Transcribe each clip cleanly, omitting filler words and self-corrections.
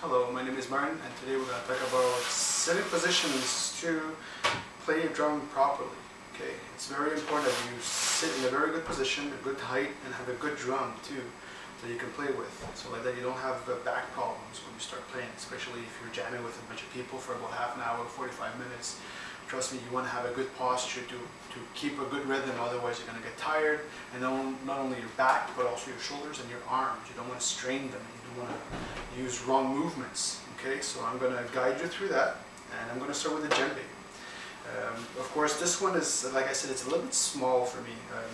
Hello, my name is Martin, and today we're going to talk about setting positions to play your drum properly. Okay, it's very important that you sit in a very good position, a good height, and have a good drum too, that you can play with. So like that you don't have back problems when you start playing, especially if you're jamming with a bunch of people for about half an hour, 45 minutes. Trust me, you want to have a good posture to keep a good rhythm, otherwise you're going to get tired, and not only your back, but also your shoulders and your arms. You don't want to strain them, you don't want to use wrong movements. Okay, so I'm going to guide you through that, and I'm going to start with the djembe. Of course, this one is, like I said, it's a little bit small for me.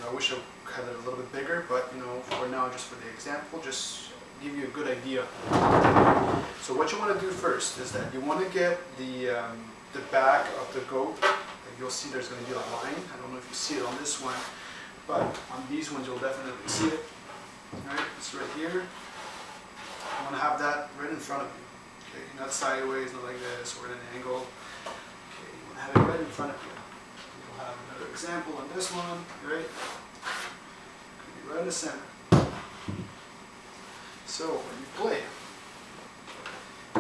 I wish I had it a little bit bigger, but you know, for now, just for the example, just give you a good idea. So what you want to do first is that you want to get the back of the goat. You'll see there's going to be a line. I don't know if you see it on this one, but on these ones you'll definitely see it. Right, it's right here. You want to have that right in front of you. Okay, not sideways, not like this, or at an angle. Okay, you want to have it right in front of you. You'll have another example on this one, right? Could be right in the center. So when you play,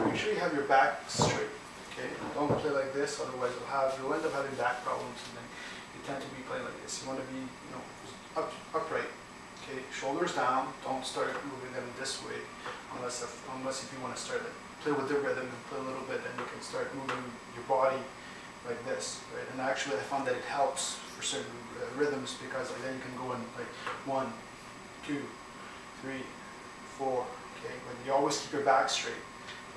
make sure you have your back straight. Okay, don't play like this, otherwise you'll end up having back problems, and then you tend to be playing like this. You want to be, you know, upright. Okay, shoulders down. Don't start moving them this way, unless if you want to start play with the rhythm and play a little bit, then you can start moving your body like this, right? And actually, I found that it helps for certain rhythms, because like then you can go in like 1, 2, 3, 4. Okay, but you always keep your back straight.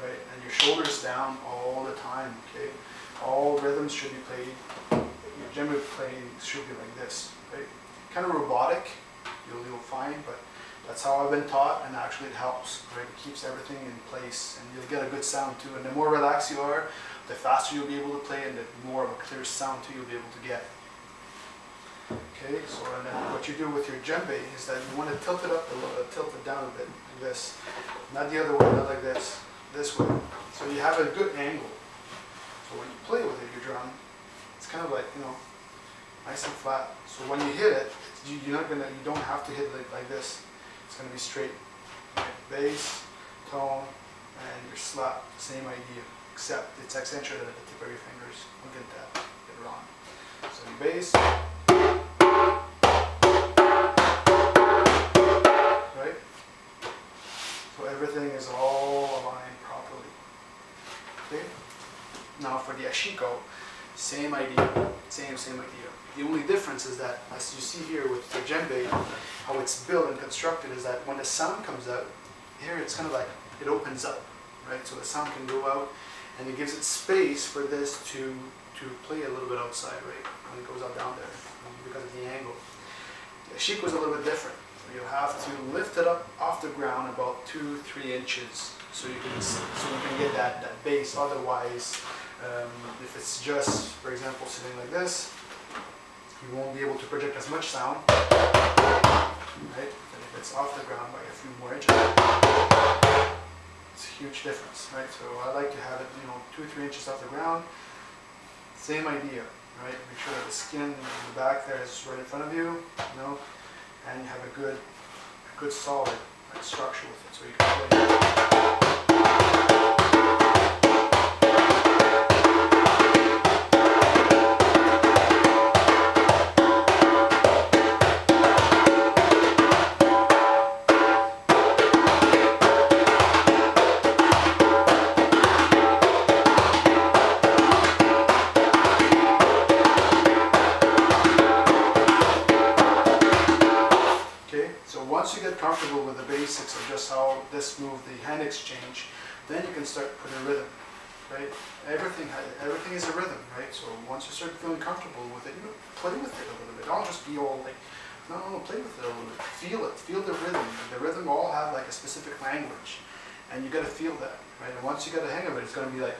Right, and your shoulders down all the time. Okay, all rhythms should be played. Your djembe playing should be like this. Right, kind of robotic. You'll find, but that's how I've been taught, and actually it helps. Right, it keeps everything in place, and you'll get a good sound too. And the more relaxed you are, the faster you'll be able to play, and the more of a clear sound too you'll be able to get. Okay, so and then what you do with your djembe is that you want to tilt it up a little, tilt it down a bit, like this, not the other way, not like this. This way, so you have a good angle. So when you play with it, your drum, it's kind of like, you know, nice and flat. So when you hit it, you don't have to hit it like this. It's going to be straight. Right? Bass, tone, and your slap, same idea, except it's accentuated at the tip of your fingers. Look at that, get it on. So your bass, right? So everything is all aligned. Okay. Now for the ashiko, same idea, same idea. The only difference is that, as you see here with the djembe, how it's built and constructed is that when the sound comes out, here it's kind of like it opens up, right? So the sound can go out, and it gives it space for this to play a little bit outside, right? When it goes out down there, because of the angle. The ashiko is a little bit different. So you have to lift it up off the ground about 2-3 inches. So you can get that bass. Otherwise, if it's just, for example, sitting like this, you won't be able to project as much sound, right? And if it's off the ground by a few more inches, it's a huge difference, right? So I like to have it, you know, 2-3 inches off the ground. Same idea, right? Make sure that the skin in the back there is right in front of you, you know, and you have a good solid structure with it, so you can play. Once you get comfortable with the basics of just how this move, the hand exchange, then you can start putting rhythm, right? Everything is a rhythm, right? So once you start feeling comfortable with it, you know, play with it a little bit. Don't just be all like, no, play with it a little bit. Feel it, feel the rhythm. The rhythm all have like a specific language, and you got to feel that, right? And once you get the hang of it, it's going to be like.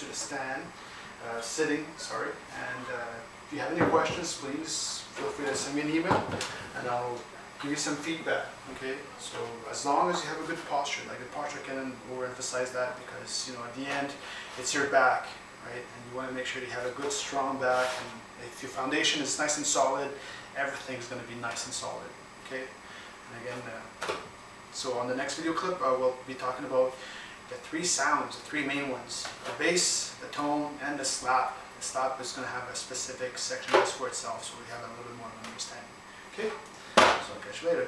to the stand, sitting, sorry. And if you have any questions, please feel free to send me an email and I'll give you some feedback, okay? So as long as you have a good posture, like the posture, I can overemphasize that because, you know, at the end, it's your back, right? And you want to make sure you have a good, strong back, and if your foundation is nice and solid, everything's going to be nice and solid, okay? And again, so on the next video clip, we'll be talking about the 3 sounds, the 3 main ones: the bass, the tone, and the slap. The slap is going to have a specific section just for itself, so we have a little bit more of an understanding, okay? So I'll catch you later.